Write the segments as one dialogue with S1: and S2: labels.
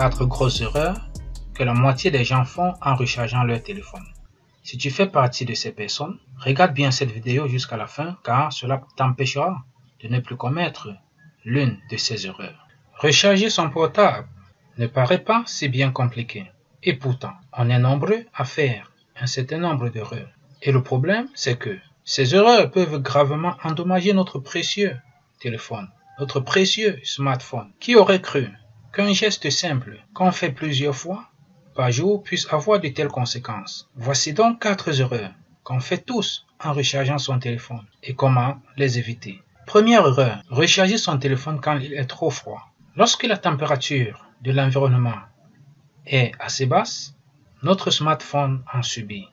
S1: 4 grosses erreurs que la moitié des gens font en rechargeant leur téléphone. Si tu fais partie de ces personnes, regarde bien cette vidéo jusqu'à la fin car cela t'empêchera de ne plus commettre l'une de ces erreurs. Recharger son portable ne paraît pas si bien compliqué. Et pourtant, on est nombreux à faire un certain nombre d'erreurs. Et le problème, c'est que ces erreurs peuvent gravement endommager notre précieux téléphone, notre précieux smartphone. Qui aurait cru qu'un geste simple qu'on fait plusieurs fois par jour puisse avoir de telles conséquences? Voici donc 4 erreurs qu'on fait tous en rechargeant son téléphone et comment les éviter. Première erreur, recharger son téléphone quand il est trop froid. Lorsque la température de l'environnement est assez basse, notre smartphone en subit.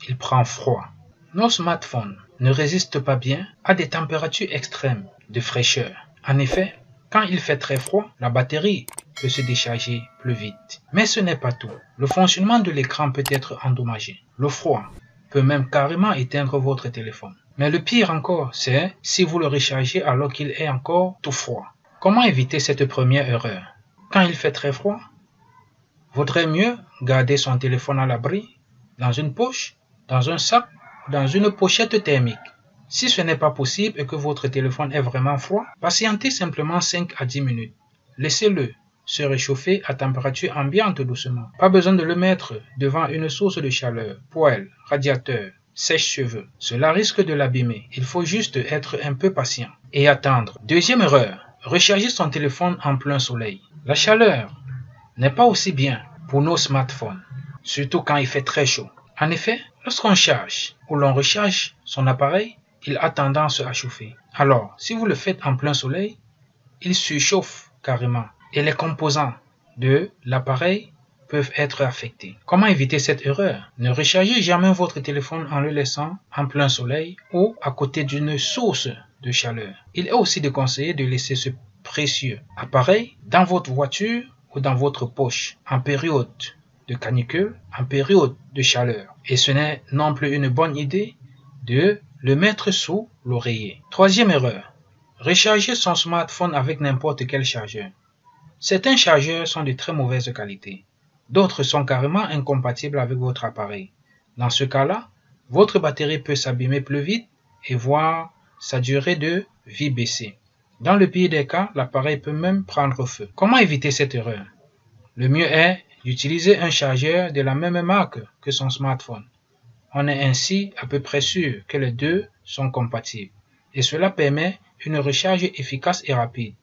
S1: Il prend froid. Nos smartphones ne résistent pas bien à des températures extrêmes de fraîcheur. En effet, quand il fait très froid, la batterie peut se décharger plus vite. Mais ce n'est pas tout. Le fonctionnement de l'écran peut être endommagé. Le froid peut même carrément éteindre votre téléphone. Mais le pire encore, c'est si vous le rechargez alors qu'il est encore tout froid. Comment éviter cette première erreur? Quand il fait très froid, vaudrait mieux garder son téléphone à l'abri, dans une poche, dans un sac ou dans une pochette thermique. Si ce n'est pas possible et que votre téléphone est vraiment froid, patientez simplement 5 à 10 minutes. Laissez-le se réchauffer à température ambiante doucement. Pas besoin de le mettre devant une source de chaleur, poêle, radiateur, sèche-cheveux. Cela risque de l'abîmer. Il faut juste être un peu patient et attendre. Deuxième erreur, recharger son téléphone en plein soleil. La chaleur n'est pas aussi bien pour nos smartphones, surtout quand il fait très chaud. En effet, lorsqu'on charge ou l'on recharge son appareil, il a tendance à chauffer. Alors, si vous le faites en plein soleil, il surchauffe carrément et les composants de l'appareil peuvent être affectés. Comment éviter cette erreur? Ne rechargez jamais votre téléphone en le laissant en plein soleil ou à côté d'une source de chaleur. Il est aussi déconseillé de laisser ce précieux appareil dans votre voiture ou dans votre poche en période de canicule, en période de chaleur. Et ce n'est non plus une bonne idée de le mettre sous l'oreiller. Troisième erreur, recharger son smartphone avec n'importe quel chargeur. Certains chargeurs sont de très mauvaise qualité. D'autres sont carrément incompatibles avec votre appareil. Dans ce cas-là, votre batterie peut s'abîmer plus vite et voir sa durée de vie baisser. Dans le pire des cas, l'appareil peut même prendre feu. Comment éviter cette erreur? Le mieux est d'utiliser un chargeur de la même marque que son smartphone. On est ainsi à peu près sûr que les deux sont compatibles et cela permet une recharge efficace et rapide.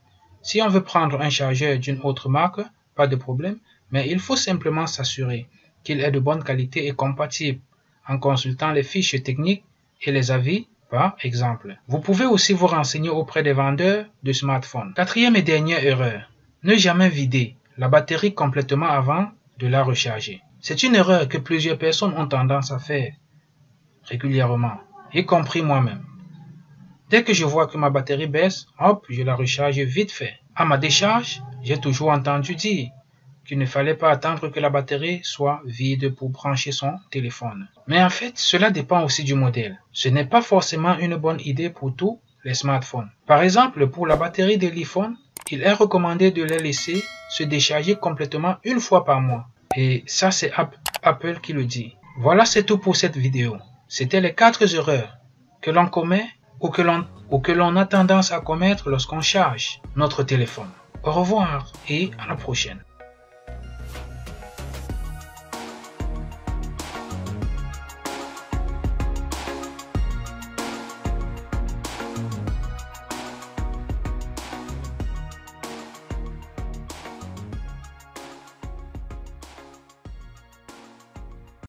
S1: Si on veut prendre un chargeur d'une autre marque, pas de problème, mais il faut simplement s'assurer qu'il est de bonne qualité et compatible en consultant les fiches techniques et les avis par exemple. Vous pouvez aussi vous renseigner auprès des vendeurs de smartphones. Quatrième et dernière erreur, ne jamais vider la batterie complètement avant de la recharger. C'est une erreur que plusieurs personnes ont tendance à faire régulièrement, y compris moi-même. Dès que je vois que ma batterie baisse, hop, je la recharge vite fait. À ma décharge, j'ai toujours entendu dire qu'il ne fallait pas attendre que la batterie soit vide pour brancher son téléphone. Mais en fait, cela dépend aussi du modèle. Ce n'est pas forcément une bonne idée pour tous les smartphones. Par exemple, pour la batterie de l'iPhone, il est recommandé de les laisser se décharger complètement une fois par mois. Et ça, c'est Apple qui le dit. Voilà, c'est tout pour cette vidéo. C'était les 4 erreurs que l'on commet ou que l'on a tendance à commettre lorsqu'on charge notre téléphone. Au revoir et à la prochaine.